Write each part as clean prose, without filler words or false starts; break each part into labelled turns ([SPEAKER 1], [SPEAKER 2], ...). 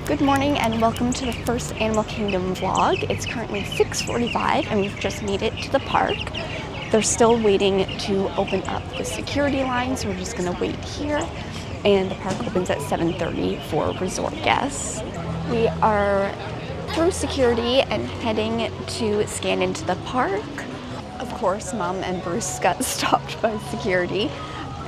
[SPEAKER 1] Good morning and welcome to the first Animal Kingdom vlog. It's currently 6:45 and we've just made it to the park. They're still waiting to open up the security line, so we're just gonna wait here. And the park opens at 7:30 for resort guests. We are through security and heading to scan into the park. Of course, Mom and Bruce got stopped by security.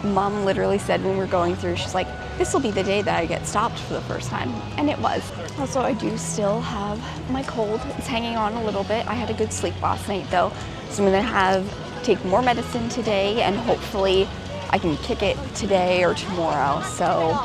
[SPEAKER 1] Mom literally said when we were going through, she's like, this will be the day that I get stopped for the first time. And it was. Also, I do still have my cold. It's hanging on a little bit. I had a good sleep last night though. So I'm gonna take more medicine today and hopefully I can kick it today or tomorrow. So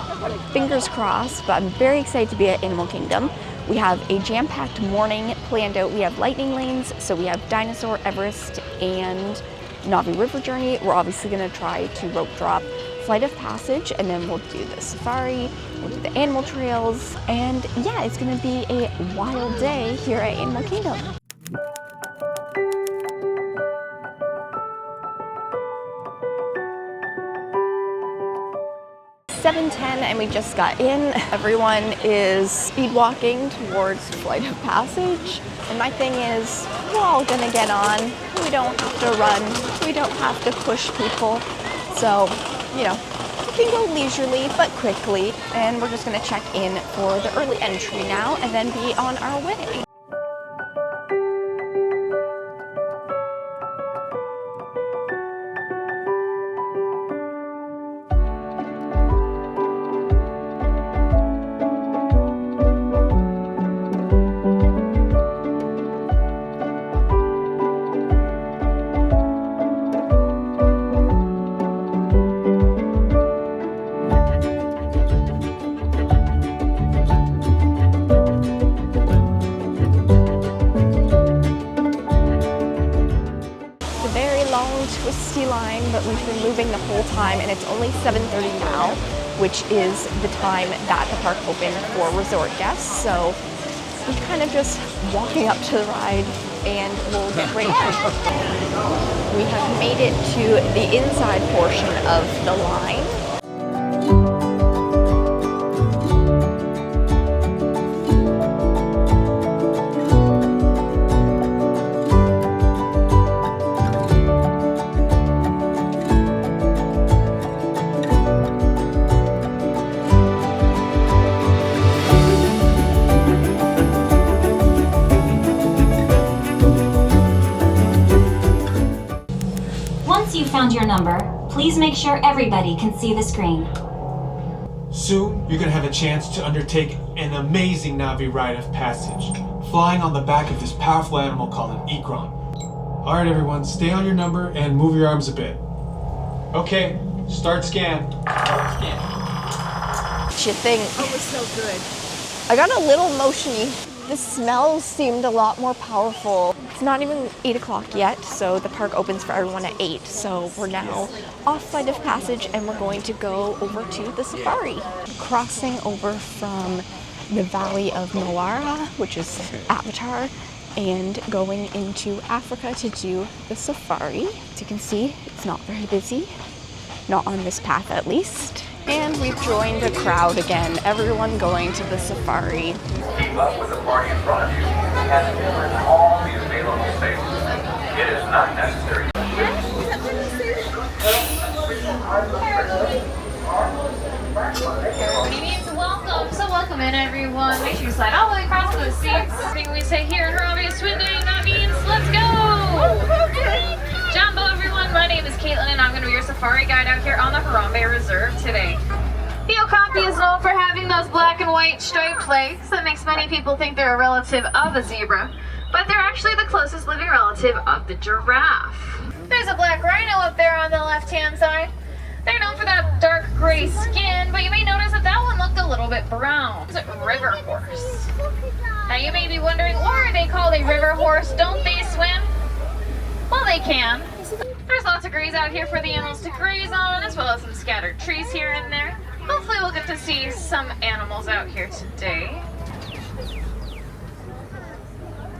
[SPEAKER 1] fingers crossed, but I'm very excited to be at Animal Kingdom. We have a jam-packed morning planned out. We have lightning lanes, so we have Dinosaur, Everest, and Navi River Journey. We're obviously gonna try to rope drop Flight of Passage, and then we'll do the safari, we'll do the animal trails, and yeah, it's gonna be a wild day here at Animal Kingdom. It's 7:10 and we just got in. Everyone is speed walking towards Flight of Passage. And my thing is, we're all gonna get on. We don't have to run. We don't have to push people. So, you know, we can go leisurely but quickly. And we're just gonna check in for the early entry now and then be on our way. Twisty line, but we've been moving the whole time and it's only 7:30 now, which is the time that the park opened for resort guests. So we're kind of just walking up to the ride and we'll get right in. We have made it to the inside portion of the line.
[SPEAKER 2] Once you've found your number, please make sure everybody can see the screen.
[SPEAKER 3] Soon, you're going to have a chance to undertake an amazing Navi rite of passage, flying on the back of this powerful animal called an ikran. Alright everyone, stay on your number and move your arms a bit. Okay, start scan.
[SPEAKER 1] Shit thing.
[SPEAKER 4] Oh, it was so good.
[SPEAKER 1] I got a little motiony. The smell seemed a lot more powerful. It's not even 8 o'clock yet, so the park opens for everyone at 8. So we're now off Flight of Passage and we're going to go over to the safari. Crossing over from the Valley of Moara, which is Avatar, and going into Africa to do the safari. As you can see, it's not very busy. Not on this path at least. And we've joined a crowd again, everyone going to the safari.
[SPEAKER 5] Keep up with the party in front of you and fill in all the available spaces. It is not necessary.
[SPEAKER 6] Everybody needs welcome. So welcome in, everyone. Make sure you slide all the way across those seats. Everything we say here in Harambe is Swindon, that means let's go! Jumbo, everyone. My name is Caitlin, and I'm going to be your safari guide out here on the Harambe Reserve today. The okapi is known for having those black and white striped legs that makes many people think they're a relative of a zebra, but they're actually the closest living relative of the giraffe. There's a black rhino up there on the left-hand side. They're known for that dark gray skin, but you may notice that that one looked a little bit brown. It's a river horse. Now you may be wondering, why are they called a river horse? Don't they swim? Well, they can. There's lots of graze out here for the animals to graze on, as well as some scattered trees here and there. Hopefully we'll get to see some animals out here today.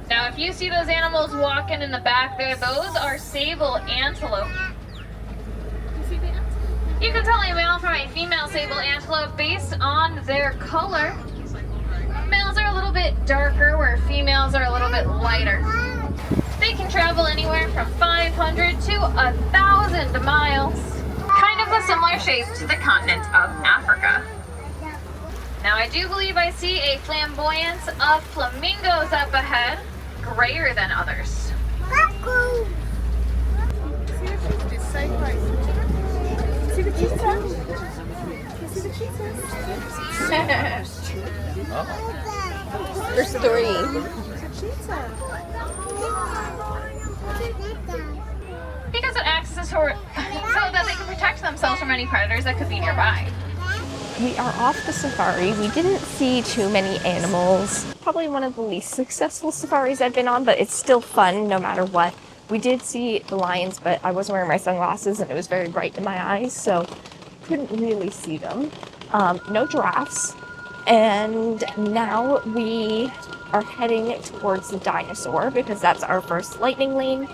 [SPEAKER 6] Now if you see those animals walking in the back there, those are sable antelope. You can tell a male from a female sable antelope based on their color. bit lighter. They can travel anywhere from 500 to 1,000 miles. Kind of a similar shape to the continent of Africa. Now I do believe I see a flamboyance of flamingos up ahead, grayer than others.
[SPEAKER 4] See the cheetahs? See the cheetahs?
[SPEAKER 1] There's 3.
[SPEAKER 6] Because it acts as so that they can protect themselves from any predators that could be nearby.
[SPEAKER 1] We are off the safari. We didn't see too many animals. Probably one of the least successful safaris I've been on, but it's still fun no matter what. We did see the lions, but I wasn't wearing my sunglasses and it was very bright in my eyes, so couldn't really see them. No giraffes. And now we are heading towards the dinosaur because that's our first lightning lane.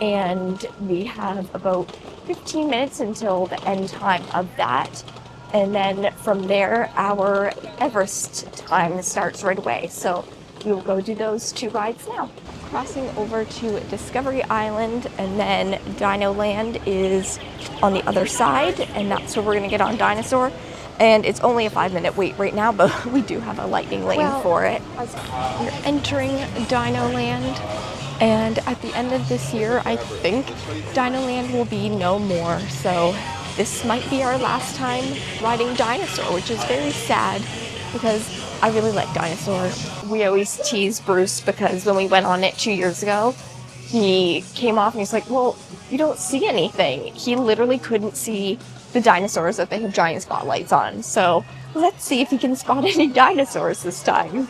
[SPEAKER 1] And we have about 15 minutes until the end time of that. And then from there, our Everest time starts right away. So we will go do those 2 rides now. Crossing over to Discovery Island, and then Dino Land is on the other side, and that's where we're gonna get on Dinosaur. And it's only a 5-minute wait right now, but we do have a lightning lane for it. We're entering Dino Land, and at the end of this year, I think Dino Land will be no more. So this might be our last time riding Dinosaur, which is very sad because I really like Dinosaur. We always tease Bruce because when we went on it 2 years ago, he came off and he's like, well, you don't see anything. He literally couldn't see the dinosaurs that they have giant spotlights on. So let's see if he can spot any dinosaurs this time.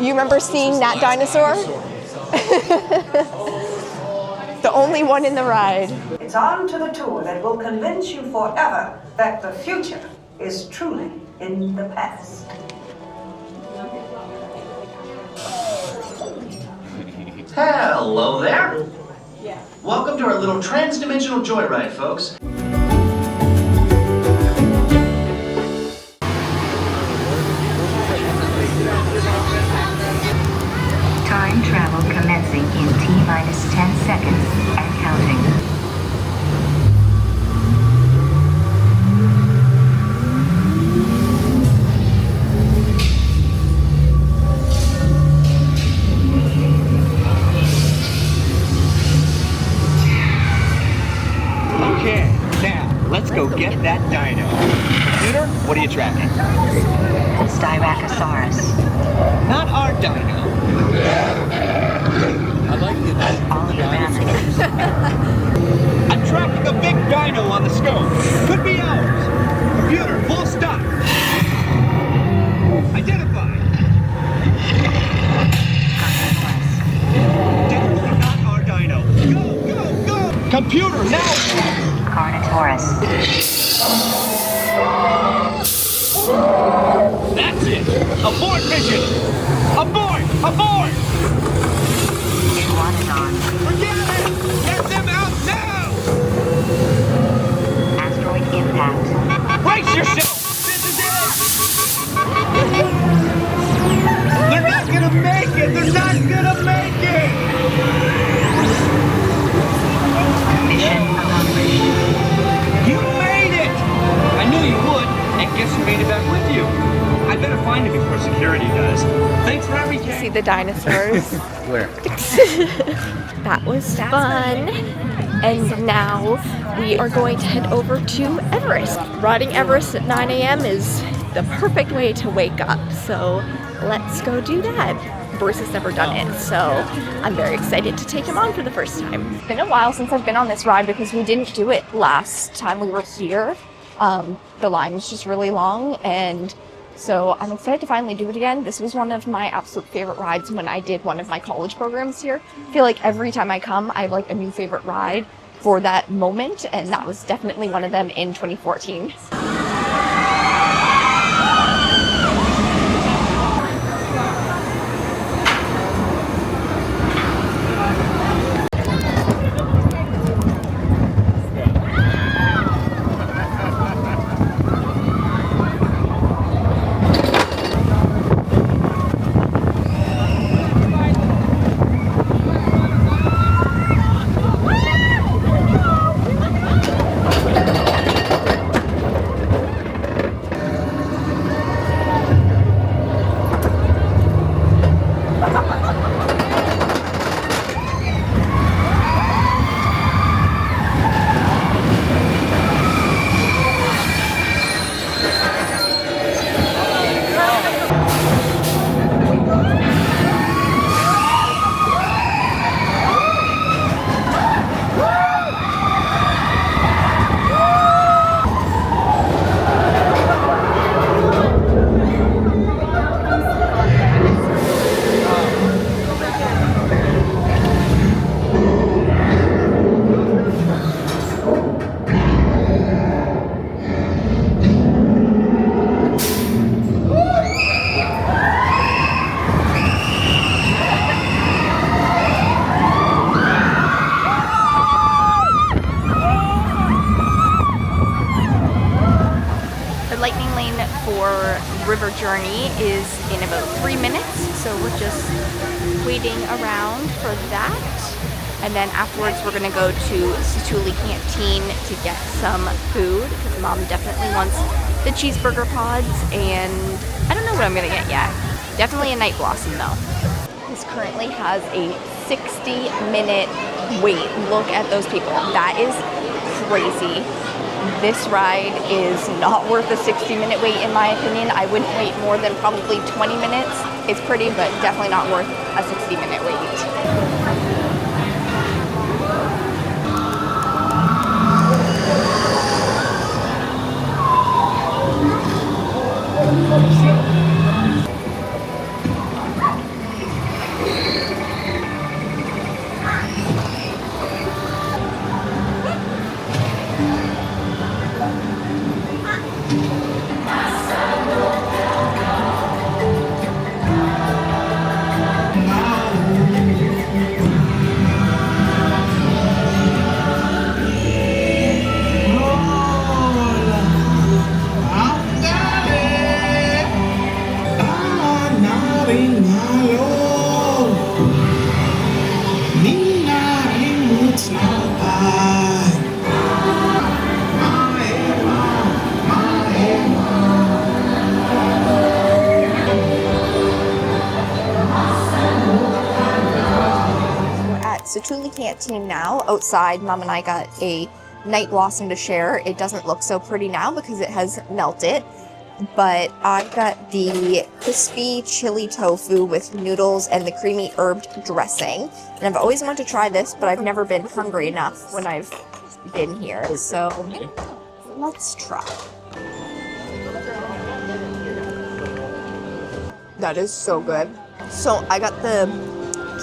[SPEAKER 1] You remember seeing that dinosaur? The only one in the ride.
[SPEAKER 7] It's on to the tour that will convince you forever that the future is truly in the past.
[SPEAKER 8] Hello there. Welcome to our little trans-dimensional joyride, folks.
[SPEAKER 9] Time travel commencing in T-minus 10 seconds and counting.
[SPEAKER 10] Okay, now let's go get that dino. Computer, what are you tracking?
[SPEAKER 9] Styracosaurus.
[SPEAKER 10] Not our dino. I like it.
[SPEAKER 9] All of the massive.
[SPEAKER 10] I'm tracking a big dino on the scope. Could be ours. Computer, full stop. Identified. Definitely not our dino. Go, go, go! Computer, now!
[SPEAKER 9] Carnotaurus.
[SPEAKER 10] That's it! Abort mission! Abort! Abort!
[SPEAKER 9] Iguanodon.
[SPEAKER 10] Forget it! Get them out now!
[SPEAKER 9] Asteroid impact.
[SPEAKER 10] Brace yourself! This is it! They're not gonna make it! They're not gonna make it!
[SPEAKER 9] Mission accomplished.
[SPEAKER 10] You made it! I knew you would, and guess who made it back with you? I better find him before security does. Thanks for everything.
[SPEAKER 1] See the dinosaurs.
[SPEAKER 8] Where?
[SPEAKER 1] That was fun. And now we are going to head over to Everest. Riding Everest at 9 a.m. is the perfect way to wake up. So let's go do that. Bruce has never done it, so I'm very excited to take him on for the first time. It's been a while since I've been on this ride because we didn't do it last time we were here. The line was just really long, and so I'm excited to finally do it again. This was one of my absolute favorite rides when I did one of my college programs here. I feel like every time I come, I have like a new favorite ride for that moment, and that was definitely one of them in 2014. line for River Journey is in about 3 minutes, so we're just waiting around for that. And then afterwards we're gonna go to Satuli Canteen to get some food, because Mom definitely wants the cheeseburger pods, and I don't know what I'm gonna get yet. Definitely a night blossom though. This currently has a 60-minute wait. Look at those people. That is crazy. This ride is not worth a 60-minute wait in my opinion. I wouldn't wait more than probably 20 minutes. It's pretty, but definitely not worth a 60-minute wait. Satuli Canteen now. Outside, Mom and I got a night blossom to share. It doesn't look so pretty now because it has melted, but I got the crispy chili tofu with noodles and the creamy herb dressing. And I've always wanted to try this, but I've never been hungry enough when I've been here. So let's try. That is so good. So I got the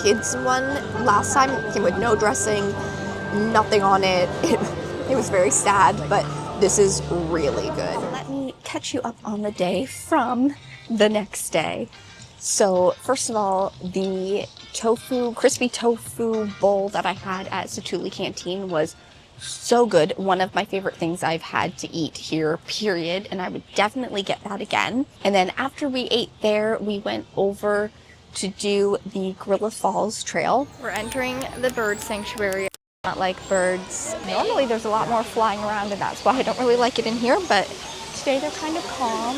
[SPEAKER 1] kids one last time. It came with no dressing, nothing on it. It was very sad, but this is really good. Let me catch you up on the day from the next day. So first of all, the crispy tofu bowl that I had at Satuli Canteen was so good. One of my favorite things I've had to eat here, period, and I would definitely get that again. And then after we ate there, we went over to do the Gorilla Falls Trail. We're entering the bird sanctuary. I don't like birds. Normally there's a lot more flying around, and that's why I don't really like it in here, but today they're kind of calm.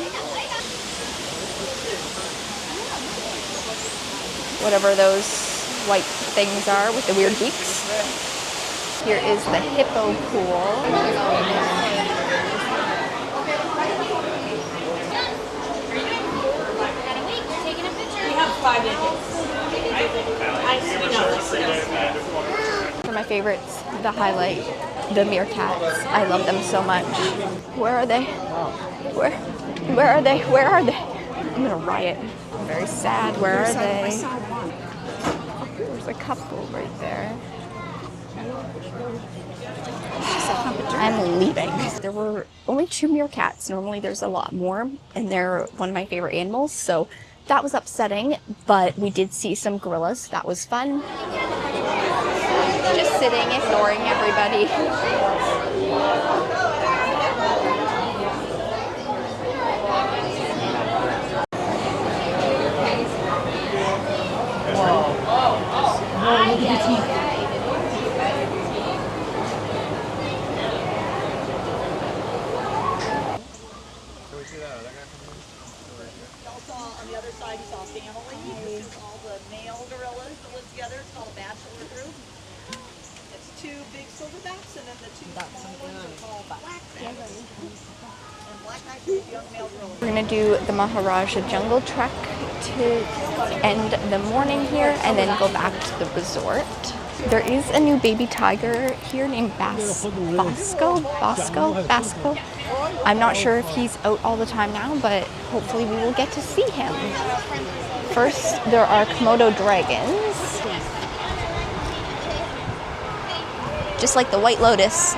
[SPEAKER 1] Whatever those white things are with the weird beaks. Here is the hippo pool. For my favorites, the highlight, the meerkats. I love them so much. Where are they? Where are they? Where are they? I'm gonna riot. I'm very sad. Where are they? There's a couple right there. I'm leaving. There were only 2 meerkats. Normally there's a lot more, and they're one of my favorite animals, so that was upsetting, but we did see some gorillas. That was fun. Just sitting, ignoring everybody.
[SPEAKER 10] Whoa, look at the teeth.
[SPEAKER 11] On the other side, you saw family. This is all the male gorillas that live together. It's called a bachelor group. It's 2 big silverbacks, and then the 2 small ones are called blackbacks. And blackbacks are young male gorillas.
[SPEAKER 1] We're gonna do the Maharaja Jungle Trek to end the morning here, and then go back to the resort. There is a new baby tiger here named Basco. I'm not sure if he's out all the time now, but hopefully we will get to see him. First, there are Komodo dragons. Just like the White Lotus.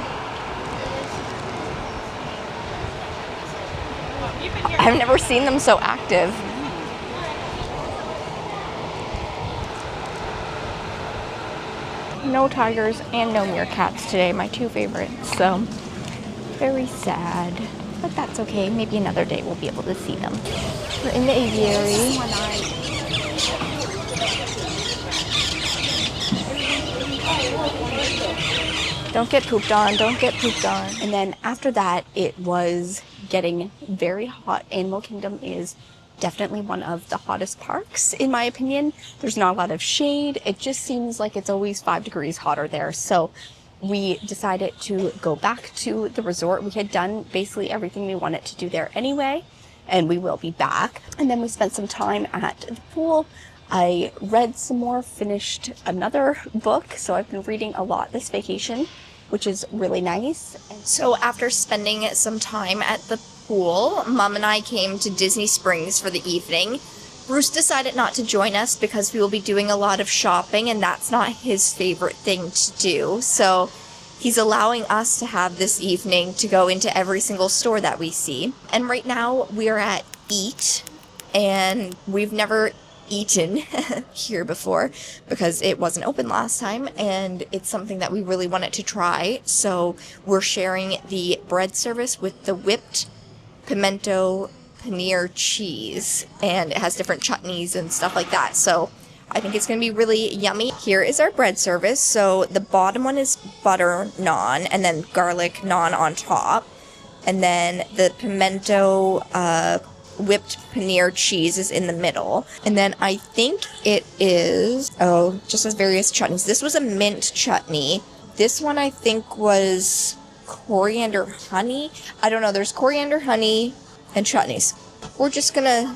[SPEAKER 1] I've never seen them so active. No tigers and no meerkats today, my 2 favorites, so very sad. but that's okay. Maybe another day we'll be able to see them. We're in the aviary. Don't get pooped on, don't get pooped on. And then after that, it was getting very hot. Animal Kingdom is definitely one of the hottest parks, in my opinion. There's not a lot of shade. It just seems like it's always 5 degrees hotter there. So we decided to go back to the resort. We had done basically everything we wanted to do there anyway, and we will be back. And then we spent some time at the pool. I read some more, finished another book. So I've been reading a lot this vacation, which is really nice. So after spending some time at the pool, Mom and I came to Disney Springs for the evening. Bruce decided not to join us because we will be doing a lot of shopping, and that's not his favorite thing to do. So he's allowing us to have this evening to go into every single store that we see. And right now we are at Eat, and we've never eaten here before because it wasn't open last time, and it's something that we really wanted to try. So we're sharing the bread service with the whipped pimento paneer cheese, and it has different chutneys and stuff like that. So I think it's going to be really yummy. Here is our bread service. So the bottom one is butter naan and then garlic naan on top, and then the pimento whipped paneer cheese is in the middle. And then I think it is, just as various chutneys. This was a mint chutney. This one I think was coriander honey. I don't know. There's coriander honey and chutneys. We're just gonna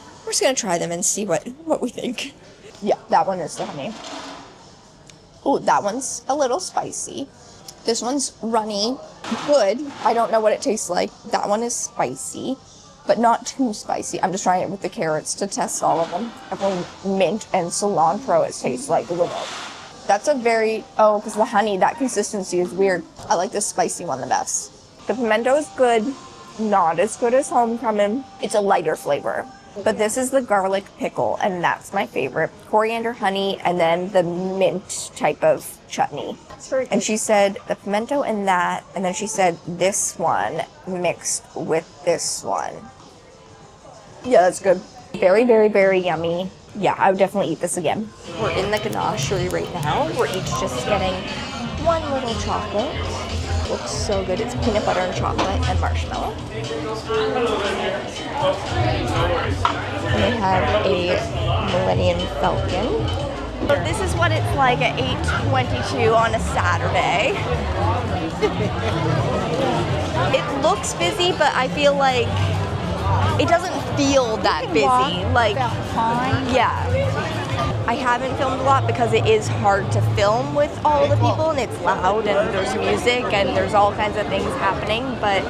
[SPEAKER 1] try them and see what we think. Yeah, that one is the honey. Oh, that one's a little spicy. This one's runny. Good. I don't know what it tastes like. That one is spicy, but not too spicy. I'm just trying it with the carrots to test all of them. Everyone mint and cilantro it tastes like a little. That's a very, because the honey, that consistency is weird. I like the spicy one the best. The pimento is good, not as good as Homecoming. It's a lighter flavor. But this is the garlic pickle, and that's my favorite. Coriander honey, and then the mint type of chutney. And she said the pimento and that, and then she said this one mixed with this one. Yeah, that's good. Very, very, very yummy. Yeah, I would definitely eat this again. We're in the ganachery right now. We're each just getting one little chocolate. Looks so good. It's peanut butter and chocolate and marshmallow. And they have a Millennium Falcon. But this is what it's like at 8:22 on a Saturday. It looks busy, but I feel like it doesn't feel that busy. Like, yeah. I haven't filmed a lot because it is hard to film with all the people, and it's loud, and there's music, and there's all kinds of things happening. But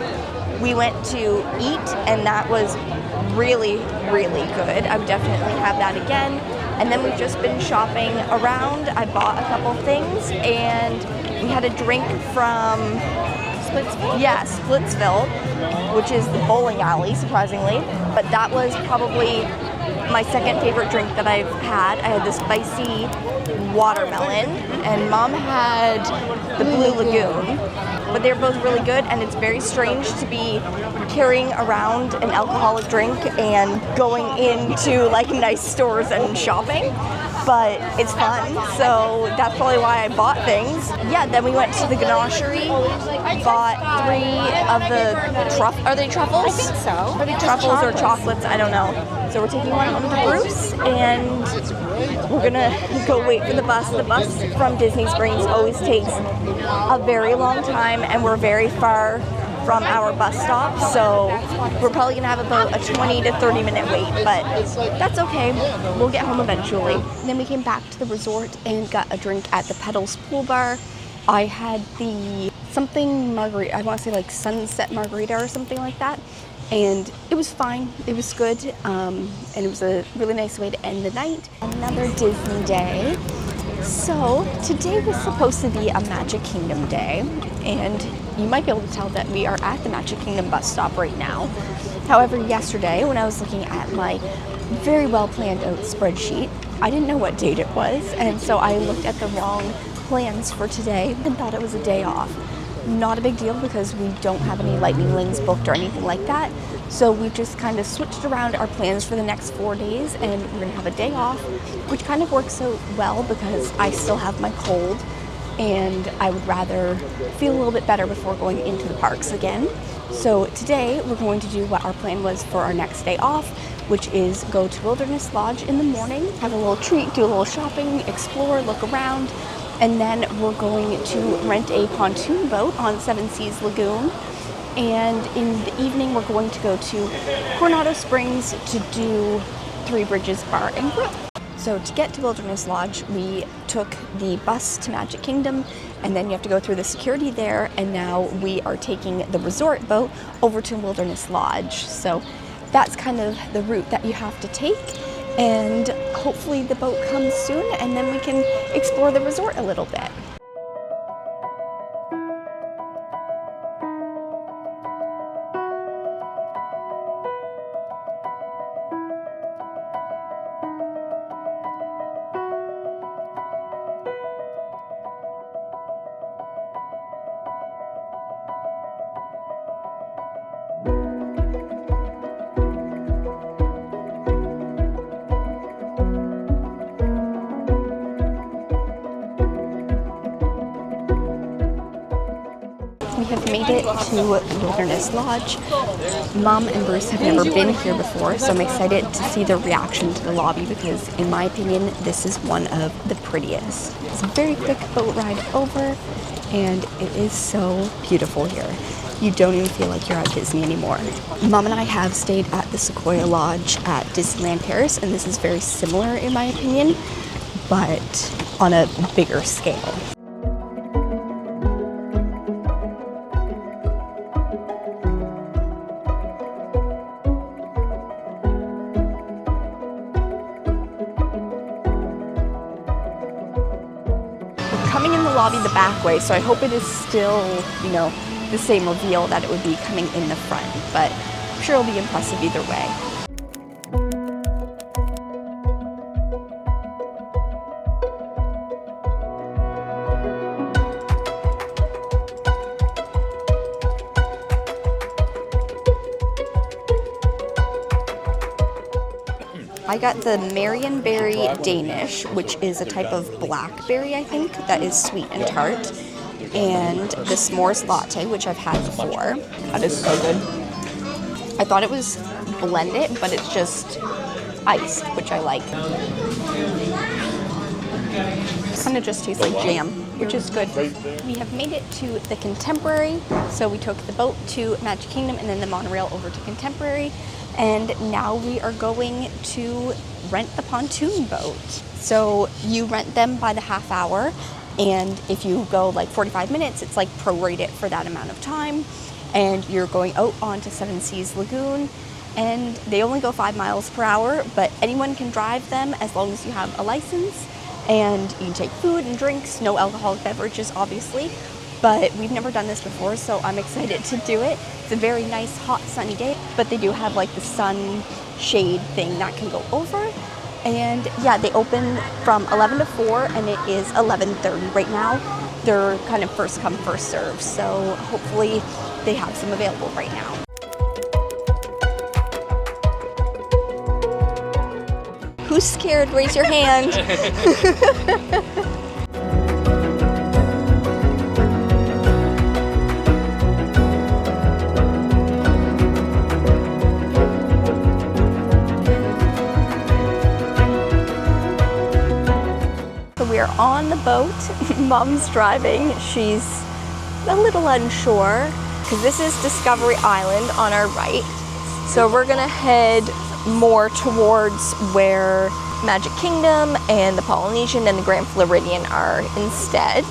[SPEAKER 1] we went to Eat, and that was really, really good. I would definitely have that again. And then we've just been shopping around. I bought a couple things, and we had a drink from Splitsville? Yeah, Splitsville, which is the bowling alley, surprisingly. But that was probably my second favorite drink that I've had. I had the spicy watermelon, and Mom had the Blue Lagoon. But they're both really good, and it's very strange to be carrying around an alcoholic drink and going into like nice stores and shopping. But it's fun, so that's probably why I bought things. Yeah, then we went to the ganachery, bought 3 of the are they truffles? I think so. Are they truffles or chocolates? I don't know. So we're taking one home to Bruce, and we're gonna go wait for the bus. The bus from Disney Springs always takes a very long time, and we're very far from our bus stop, so we're probably gonna have about a 20 to 30 minute wait, but that's okay. We'll get home eventually. And then we came back to the resort and got a drink at the Petals Pool Bar. I had the something margarita, I want to say like sunset margarita or something like that, and it was fine. It was good, and it was a really nice way to end the night. Another Disney day. So today was supposed to be a Magic Kingdom day, and you might be able to tell that we are at the Magic Kingdom bus stop right now. However, yesterday when I was looking at my very well planned out spreadsheet, I didn't know what date it was, and so I looked at the wrong plans for today and thought it was a day off. not a big deal because we don't have any lightning lanes booked or anything like that. So we've just kind of switched around our plans for the next 4 days, and we're gonna have a day off, which kind of works so well because I still have my cold and I would rather feel a little bit better before going into the parks again. So today we're going to do what our plan was for our next day off, which is go to Wilderness Lodge in the morning, have a little treat, do a little shopping, explore, look around, and then we're going to rent a pontoon boat on Seven Seas Lagoon. And in the evening, we're going to go to Coronado Springs to do Three Bridges Bar and Grill. So to get to Wilderness Lodge, we took the bus to Magic Kingdom, and then you have to go through the security there, and now we are taking the resort boat over to Wilderness Lodge. So that's kind of the route that you have to take, and hopefully the boat comes soon, and then we can explore the resort a little bit. We have made it to Wilderness Lodge. Mom and Bruce have never been here before, so I'm excited to see their reaction to the lobby because, in my opinion, this is one of the prettiest. It's a very quick boat ride over, and it is so beautiful here. You don't even feel like you're at Disney anymore. Mom and I have stayed at the Sequoia Lodge at Disneyland Paris, and this is very similar in my opinion, but on a bigger scale. Coming in the lobby the back way, so I hope it is still, the same reveal that it would be coming in the front, but I'm sure it'll be impressive either way. I got the Marionberry Danish, which is a type of blackberry, I think, that is sweet and tart. And the s'mores latte, which I've had before. That is so good. I thought it was blended, but it's just iced, which I like. Kind of just tastes like jam, which is good. We have made it to the Contemporary. So we took the boat to Magic Kingdom and then the monorail over to Contemporary. And now we are going to rent the pontoon boat. So you rent them by the half hour. And if you go like 45 minutes, it's like prorated for that amount of time. And you're going out onto Seven Seas Lagoon. And they only go 5 miles per hour, but anyone can drive them as long as you have a license. And you can take food and drinks, no alcoholic beverages, obviously. But we've never done this before, so I'm excited to do it. It's a very nice, hot, sunny day, but they do have like the sun shade thing that can go over. And yeah, they open from 11 to 4, and it is 11:30 right now. They're kind of first come, first serve, so hopefully they have some available right now. Who's scared? Raise your hand. We are on the boat. Mom's driving. She's a little unsure because this is Discovery Island on our right. So we're gonna head more towards where Magic Kingdom and the Polynesian and the Grand Floridian are instead.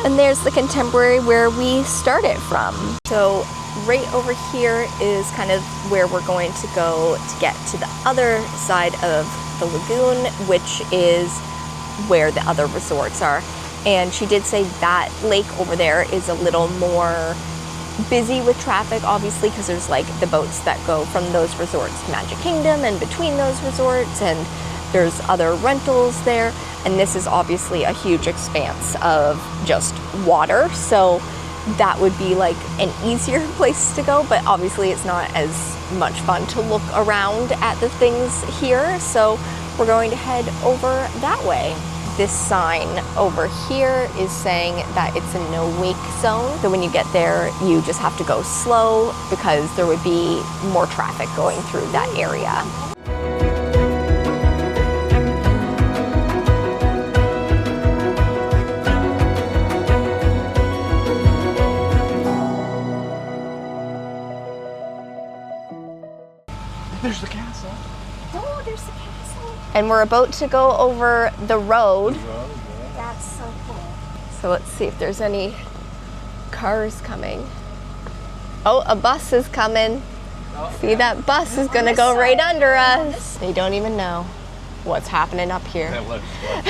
[SPEAKER 1] And there's the Contemporary where we started from. So right over here is kind of where we're going to go to get to the other side of the lagoon, which is where the other resorts are. And she did say that lake over there is a little more busy with traffic, obviously, because there's like the boats that go from those resorts to Magic Kingdom and between those resorts, and there's other rentals there. And this is obviously a huge expanse of just water. So
[SPEAKER 12] that would be like an easier place to go, but obviously it's not as much fun to look around at the things here, so we're going to head over that way. This sign over here is saying that it's a no wake zone, so when you get there you just have to go slow because there would be more traffic going through that area.
[SPEAKER 10] There's the castle.
[SPEAKER 4] Oh, there's the castle.
[SPEAKER 12] And we're about to go over the road.
[SPEAKER 4] That's so cool.
[SPEAKER 12] So let's see if there's any cars coming. Oh, a bus is coming. See, that bus is gonna go right under us. They don't even know what's happening up here.
[SPEAKER 10] That looks fun.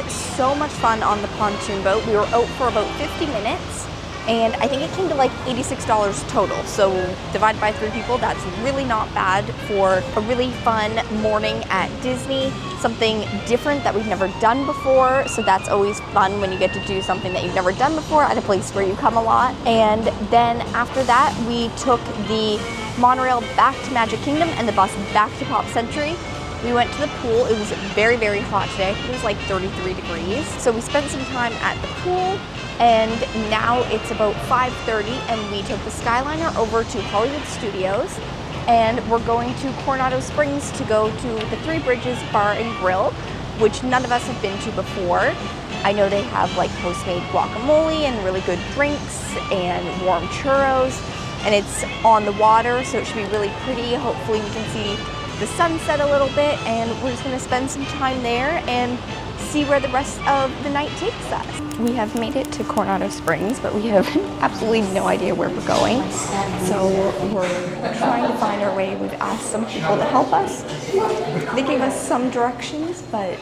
[SPEAKER 1] So much fun on the pontoon boat. We were out for about 50 minutes and I think it came to like $86 total. So divided by 3 people, that's really not bad for a really fun morning at Disney. Something different that we've never done before. So that's always fun when you get to do something that you've never done before at a place where you come a lot. And then after that, we took the monorail back to Magic Kingdom and the bus back to Pop Century. We went to the pool. It was very, very hot today. It was like 33 degrees. So we spent some time at the pool and now it's about 5:30 and we took the Skyliner over to Hollywood Studios and we're going to Coronado Springs to go to the Three Bridges Bar and Grill, which none of us have been to before. I know they have like Postmade guacamole and really good drinks and warm churros, and it's on the water, so it should be really pretty. Hopefully we can see the sunset a little bit, and we're just gonna spend some time there and see where the rest of the night takes us. We have made it to Coronado Springs, but we have absolutely no idea where we're going. So we're trying to find our way. We've asked some people to help us. They gave us some directions, but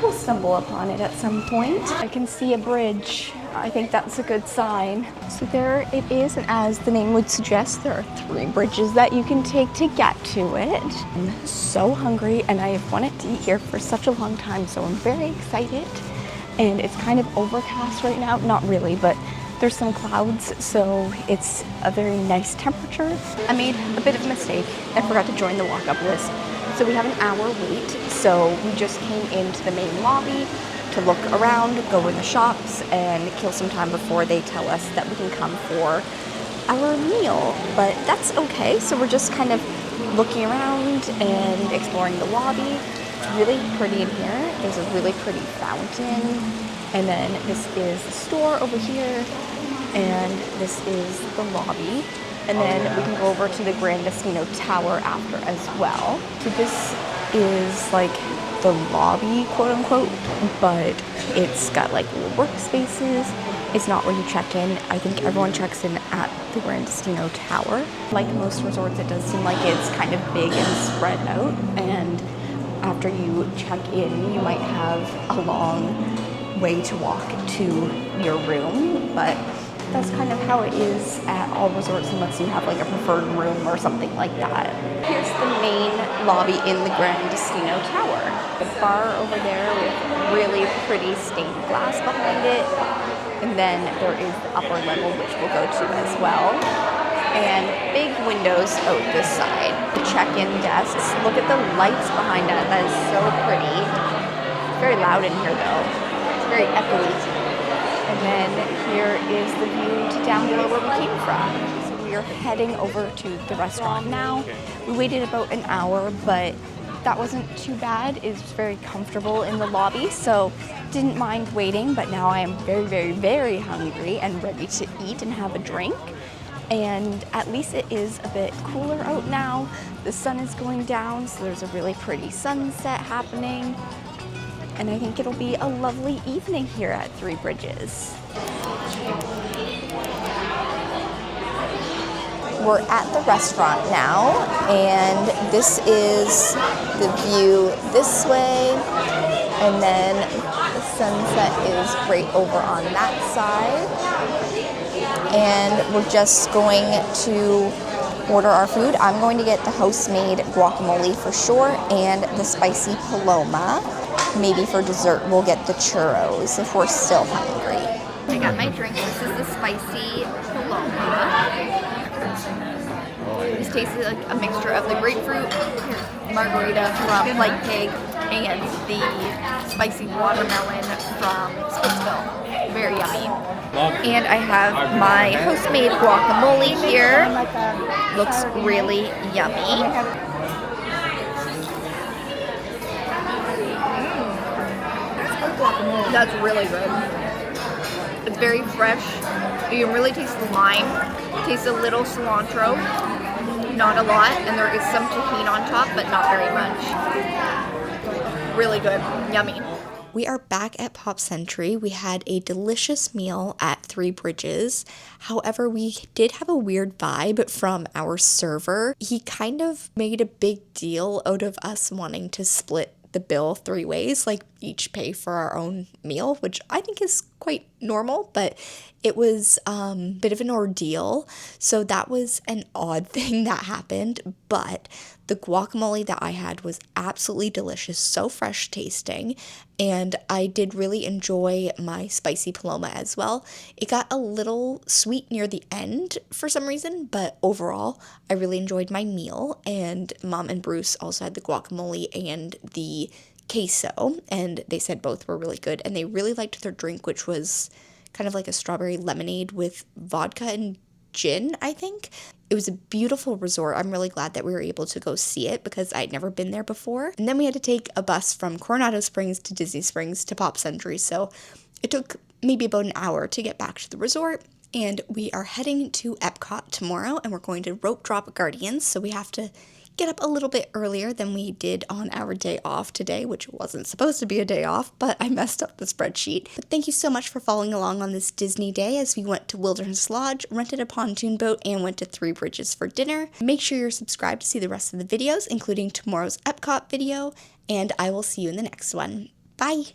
[SPEAKER 1] we'll stumble upon it at some point. I can see a bridge. I think that's a good sign. So there it is, and as the name would suggest, there are 3 bridges that you can take to get to it. I'm so hungry and I have wanted to eat here for such a long time, so I'm very excited. And it's kind of overcast right now, not really, but there's some clouds, so it's a very nice temperature. I made a bit of a mistake. I forgot to join the walk-up list. So we have an hour wait, so we just came into the main lobby to look around, go in the shops, and kill some time before they tell us that we can come for our meal. But that's okay, so we're just kind of looking around and exploring the lobby. It's really pretty in here. There's a really pretty fountain, and then this is the store over here, and this is the lobby. And then we can go over to the Grand Casino Tower after as well. So this is like the lobby, quote unquote, but it's got like little workspaces. It's not where you check in. I think everyone checks in at the Grand Casino Tower. Like most resorts, it does seem like it's kind of big and spread out. And after you check in, you might have a long way to walk to your room, but that's kind of how it is at all resorts unless you have like a preferred room or something like that. Here's the main lobby in the Grand Casino Tower. The bar over there with really pretty stained glass behind it. And then there is the upper level, which we'll go to as well. And big windows out this side. The check-in desks. Look at the lights behind us. That is so pretty. It's very loud in here though. It's very echoey. And then here is the view to down below where we came from. So we are heading over to the restaurant now. We waited about an hour, but that wasn't too bad. It was very comfortable in the lobby, so didn't mind waiting, but now I am very, very, very hungry and ready to eat and have a drink. And at least it is a bit cooler out now. The sun is going down, so there's a really pretty sunset happening. And I think it'll be a lovely evening here at Three Bridges. We're at the restaurant now, and this is the view this way, and then the sunset is right over on that side. And we're just going to order our food. I'm going to get the house-made guacamole for sure, and the spicy paloma. Maybe for dessert we'll get the churros if we're still hungry. I got my drink. This is the spicy paloma. This tastes like a mixture of the grapefruit margarita from Flight Pig and the spicy watermelon from Splitsville. Very yummy. And I have my house-made guacamole here. Looks really yummy. That's really good. It's very fresh. You can really taste the lime. Taste a little cilantro, not a lot, and there is some tahini on top, but not very much. Really good. Yummy. We are back at Pop Century. We had a delicious meal at Three Bridges. However, we did have a weird vibe from our server. He kind of made a big deal out of us wanting to split the bill 3 ways, like each pay for our own meal, which I think is quite normal, but it was a bit of an ordeal. So that was an odd thing that happened, but the guacamole that I had was absolutely delicious, so fresh tasting, and I did really enjoy my spicy paloma as well. It got a little sweet near the end for some reason, but overall, I really enjoyed my meal, and Mom and Bruce also had the guacamole and the queso, and they said both were really good, and they really liked their drink, which was kind of like a strawberry lemonade with vodka and gin, I think. It was a beautiful resort. I'm really glad that we were able to go see it because I'd never been there before. And then we had to take a bus from Coronado Springs to Disney Springs to Pop Century, so it took maybe about an hour to get back to the resort. And we are heading to Epcot tomorrow, and we're going to rope drop Guardians, so we have to get up a little bit earlier than we did on our day off today, which wasn't supposed to be a day off, but I messed up the spreadsheet. But thank you so much for following along on this Disney day as we went to Wilderness Lodge, rented a pontoon boat, and went to Three Bridges for dinner. Make sure you're subscribed to see the rest of the videos, including tomorrow's Epcot video, and I will see you in the next one. Bye!